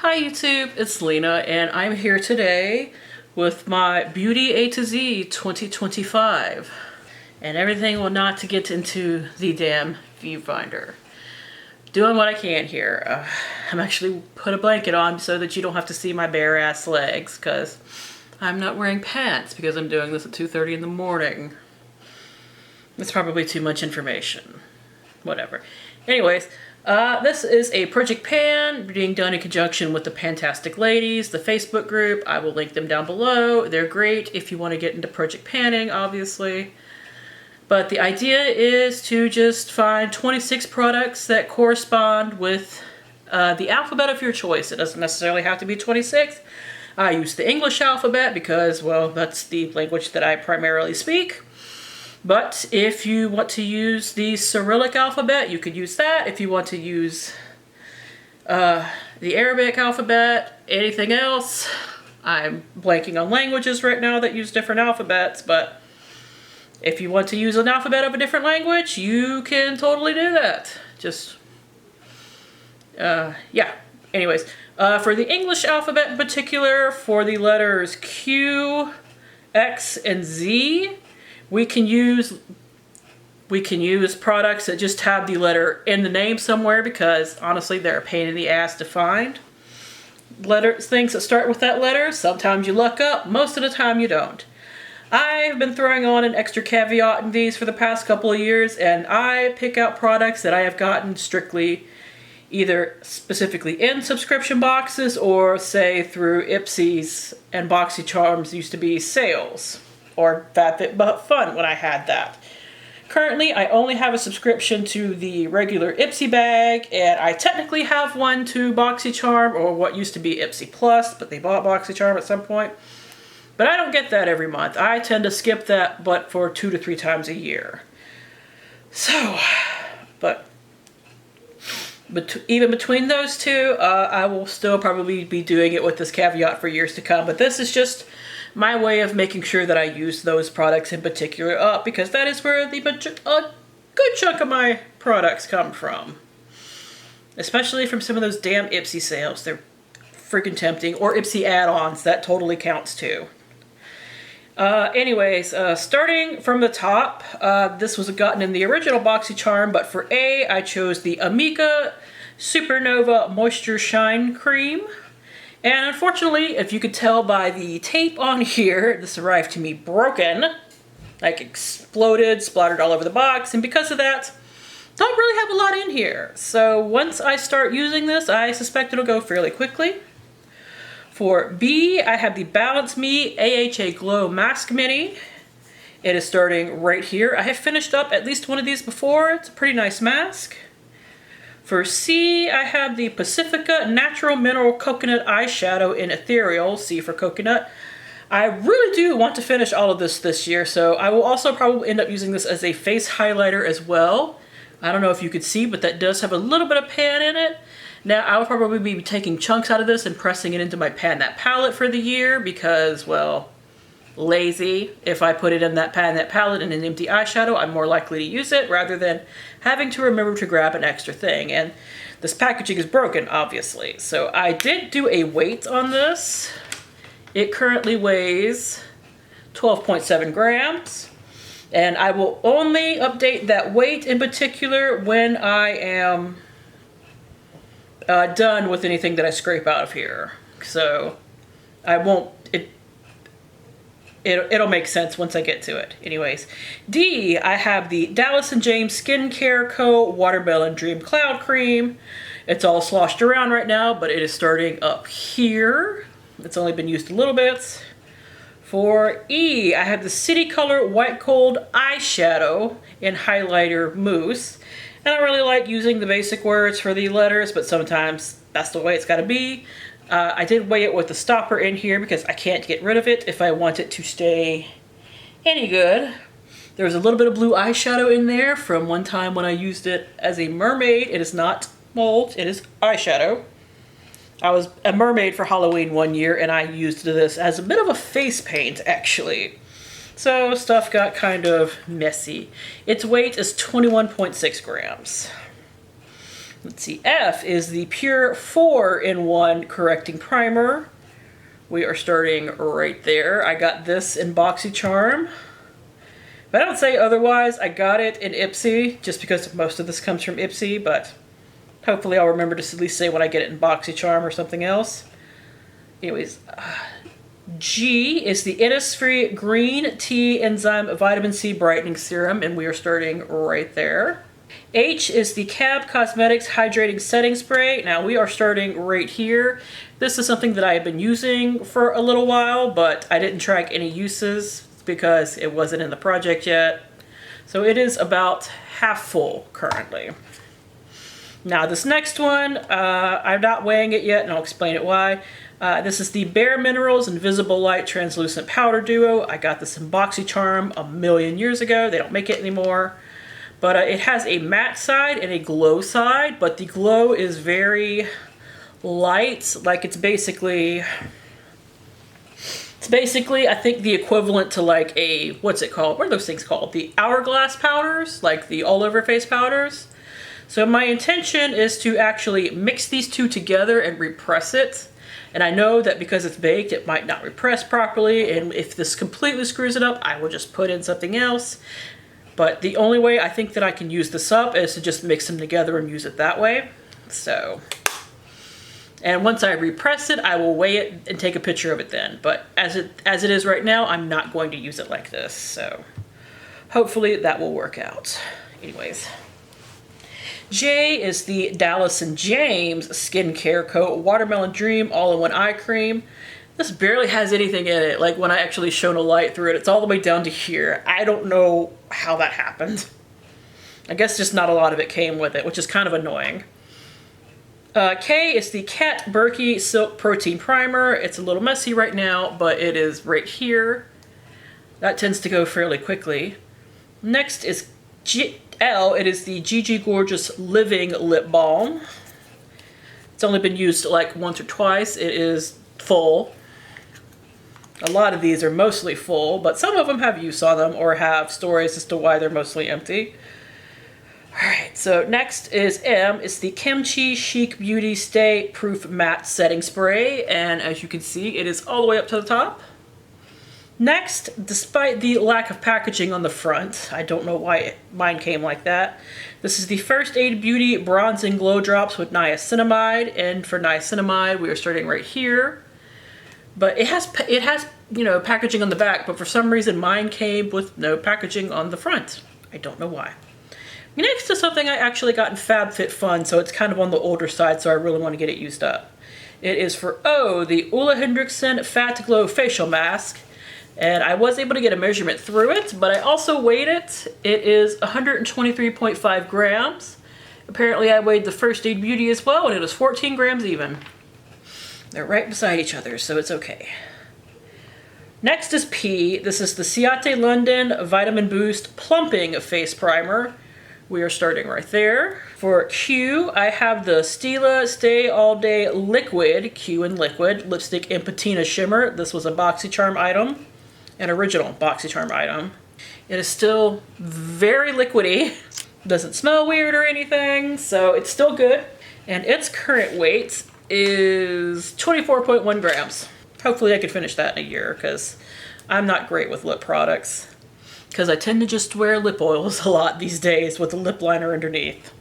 Hi YouTube, it's Lena and I'm here today with my Beauty A to Z 2025 and everything will not to get into the damn viewfinder. Doing what I can here. I'm actually put a blanket on so that you don't have to see my bare ass legs because I'm not wearing pants because I'm doing this at 2:30 in the morning. It's probably too much information. Whatever. Anyways, this is a project pan being done in conjunction with the PANtastic ladies, the Facebook group. I will link them down below. They're great if you want to get into project panning, obviously. But the idea is to just find 26 products that correspond with the alphabet of your choice. It doesn't necessarily have to be 26. I use the English alphabet because, well, that's the language that I primarily speak. But if you want to use the Cyrillic alphabet, you could use that. If you want to use the Arabic alphabet, anything else, I'm blanking on languages right now that use different alphabets, but if you want to use an alphabet of a different language, you can totally do that. Just, yeah. Anyways, for the English alphabet in particular, for the letters Q, X, and Z, we can use products that just have the letter in the name somewhere because honestly they're a pain in the ass to find. Things that start with that letter, sometimes you luck up, most of the time you don't. I've been throwing on an extra caveat in these for the past couple of years and I pick out products that I have gotten strictly either specifically in subscription boxes or say through Ipsy's and BoxyCharms used to be sales. Or FabFitFun when I had that. Currently, I only have a subscription to the regular Ipsy bag, and I technically have one to BoxyCharm, or what used to be Ipsy Plus, but they bought BoxyCharm at some point. But I don't get that every month. I tend to skip that, but for 2 to 3 times a year. So, but even between those two, I will still probably be doing it with this caveat for years to come. But this is just my way of making sure that I use those products in particular up because that is where a good chunk of my products come from. Especially from some of those damn Ipsy sales. They're freaking tempting. Or Ipsy add-ons. That totally counts too. Anyways, starting from the top, this was gotten in the original BoxyCharm, but for A, I chose the Amika Supernova Moisture Shine Cream. And unfortunately, if you could tell by the tape on here, this arrived to me broken. Like exploded, splattered all over the box, and because of that, don't really have a lot in here. So once I start using this, I suspect it'll go fairly quickly. For B, I have the Balance Me AHA Glow Mask Mini. It is starting right here. I have finished up at least one of these before. It's a pretty nice mask. For C, I have the Pacifica Natural Mineral Coconut Eyeshadow in Ethereal, C for coconut. I really do want to finish all of this year, so I will also probably end up using this as a face highlighter as well. I don't know if you could see, but that does have a little bit of pan in it. Now, I will probably be taking chunks out of this and pressing it into my Pan That palette for the year because, well, lazy. If I put it in that Pan That palette in an empty eyeshadow, I'm more likely to use it rather than having to remember to grab an extra thing. And this packaging is broken, obviously. So I did do a weight on this. It currently weighs 12.7 grams. And I will only update that weight in particular when I am done with anything that I scrape out of here. So I won't, it'll make sense once I get to it. Anyways, D, I have the Dallas & James Skincare Co. Watermelon Dream Cloud Cream. It's all sloshed around right now, but it is starting up here. It's only been used a little bit. For E, I have the City Color White Cold Eyeshadow in Highlighter Mousse. And I really like using the basic words for the letters, but sometimes that's the way it's got to be. I did weigh it with the stopper in here because I can't get rid of it if I want it to stay any good. There's a little bit of blue eyeshadow in there from one time when I used it as a mermaid. It is not mold, it is eyeshadow. I was a mermaid for Halloween one year and I used this as a bit of a face paint actually. So stuff got kind of messy. Its weight is 21.6 grams. Let's see, F is the Pure 4-in-1 Correcting Primer. We are starting right there. I got this in BoxyCharm. If I don't say otherwise, I got it in Ipsy, just because most of this comes from Ipsy, but hopefully I'll remember to at least say when I get it in BoxyCharm or something else. Anyways, G is the Innisfree Green Tea Enzyme Vitamin C Brightening Serum, and we are starting right there. H is the Cab Cosmetics Hydrating Setting Spray. Now we are starting right here. This is something that I have been using for a little while, but I didn't track any uses because it wasn't in the project yet. So it is about half full currently. Now this next one, I'm not weighing it yet, and I'll explain it why. This is the Bare Minerals Invisible Light Translucent Powder Duo. I got this in BoxyCharm a million years ago. They don't make it anymore. But it has a matte side and a glow side, but the glow is very light. Like it's basically, I think, the equivalent to like a, what's it called? What are those things called? The hourglass powders, like the all over face powders. So my intention is to actually mix these two together and repress it. And I know that because it's baked, it might not repress properly. And if this completely screws it up, I will just put in something else. But the only way I think that I can use this up is to just mix them together and use it that way. So, and once I repress it, I will weigh it and take a picture of it then. But as it is right now, I'm not going to use it like this. So hopefully that will work out. Anyways. J is the Dallas & James Skincare Coat Watermelon Dream All-in-One Eye Cream. This barely has anything in it. Like when I actually shone a light through it, it's all the way down to here. I don't know how that happened. I guess just not a lot of it came with it, which is kind of annoying. K is the Kat Berkey Silk Protein Primer. It's a little messy right now, but it is right here. That tends to go fairly quickly. Next is L. It is the Gigi Gorgeous Living Lip Balm. It's only been used like once or twice. It is full. A lot of these are mostly full, but some of them have use on them or have stories as to why they're mostly empty. Alright, so next is M. It's the Kimchi Chic Beauty Stay Proof Matte Setting Spray, and as you can see, it is all the way up to the top. Next, despite the lack of packaging on the front, I don't know why mine came like that, this is the First Aid Beauty Bronzing Glow Drops with niacinamide, and for niacinamide, we are starting right here. But it has, you know, packaging on the back, but for some reason mine came with no packaging on the front. I don't know why. Next to something I actually got in FabFitFun, so it's kind of on the older side, so I really want to get it used up. It is for O, the Ole Henriksen Fat Glow Facial Mask. And I was able to get a measurement through it, but I also weighed it. It is 123.5 grams. Apparently I weighed the First Aid Beauty as well, and it was 14 grams even. They're right beside each other, so it's okay. Next is P. This is the Ciate London Vitamin Boost Plumping Face Primer. We are starting right there. For Q, I have the Stila Stay All Day Liquid, Q in Liquid, Lipstick in Patina Shimmer. This was a BoxyCharm item, an original BoxyCharm item. It is still very liquidy. Doesn't smell weird or anything, so it's still good. And its current weight is 24.1 grams. Hopefully I can finish that in a year, because I'm not great with lip products. Because I tend to just wear lip oils a lot these days with a lip liner underneath.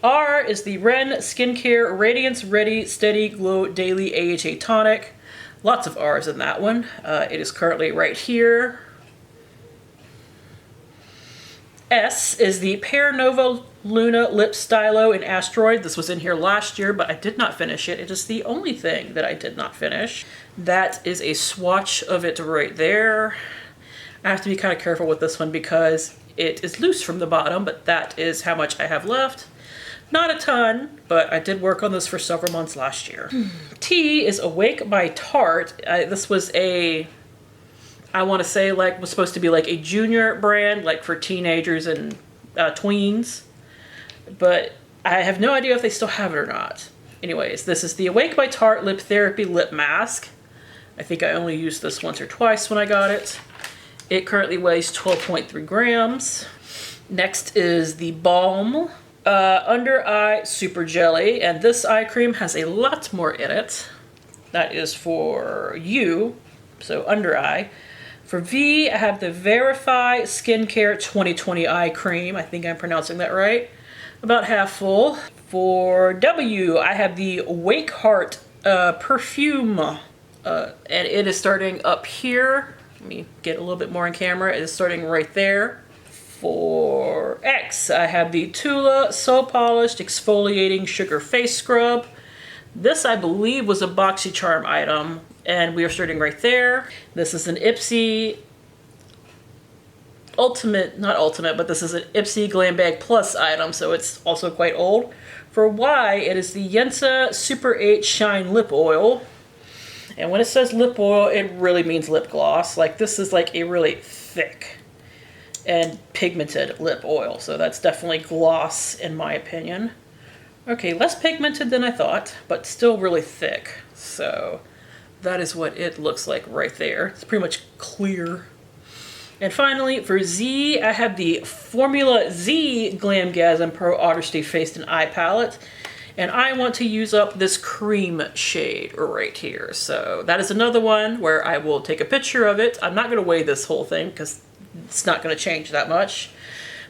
R is the Ren Skincare Radiance Ready Steady Glow Daily AHA Tonic. Lots of R's in that one. It is currently right here. S is the Pear Nova Luna Lip Stylo in Asteroid. This was in here last year, but I did not finish it. It is the only thing that I did not finish. That is a swatch of it right there. I have to be kind of careful with this one because it is loose from the bottom, but that is how much I have left. Not a ton, but I did work on this for several months last year. T is Awake by Tarte. This was a, I want to say, like, was supposed to be like a junior brand, like for teenagers and tweens. But I have no idea if they still have it or not. Anyways, this is the Awake by Tarte Lip Therapy Lip Mask. I think I only used this once or twice when I got it. It currently weighs 12.3 grams. Next is the Balm Under Eye Super Jelly, and this eye cream has a lot more in it. That is for you, so under eye. For V, I have the Verify Skincare 2020 Eye Cream. I think I'm pronouncing that right. About half full. For W, I have the Wake Heart perfume, and it is starting up here. Let me get a little bit more in camera. It is starting right there. For X, I have the Tula So Polished Exfoliating Sugar Face Scrub. This, I believe, was a BoxyCharm item, and we are starting right there. This is an Ipsy Ultimate, not Ultimate, but this is an Ipsy Glam Bag Plus item, so it's also quite old. For Y, it is the Yensa Super 8 Shine Lip Oil. And when it says lip oil, it really means lip gloss. Like, this is like a really thick and pigmented lip oil, so that's definitely gloss in my opinion. Okay, less pigmented than I thought, but still really thick. So that is what it looks like right there. It's pretty much clear. And finally, for Z, I have the Formula Z Glamgasm Pro Artistry Face and Eye Palette. And I want to use up this cream shade right here. So that is another one where I will take a picture of it. I'm not going to weigh this whole thing because it's not going to change that much.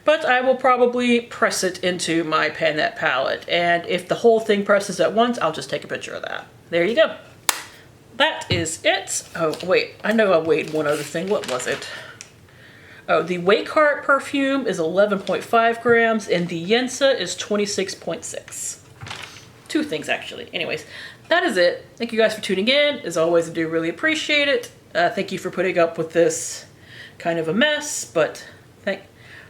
But I will probably press it into my Panette palette. And if the whole thing presses at once, I'll just take a picture of that. There you go. That is it. Oh, wait. I know I weighed one other thing. What was it? Oh, the Wake Heart perfume is 11.5 grams, and the Yensa is 26.6. Two things, actually. Anyways, that is it. Thank you guys for tuning in. As always, I do really appreciate it. Thank you for putting up with this kind of a mess, but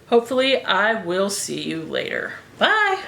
hopefully I will see you later. Bye!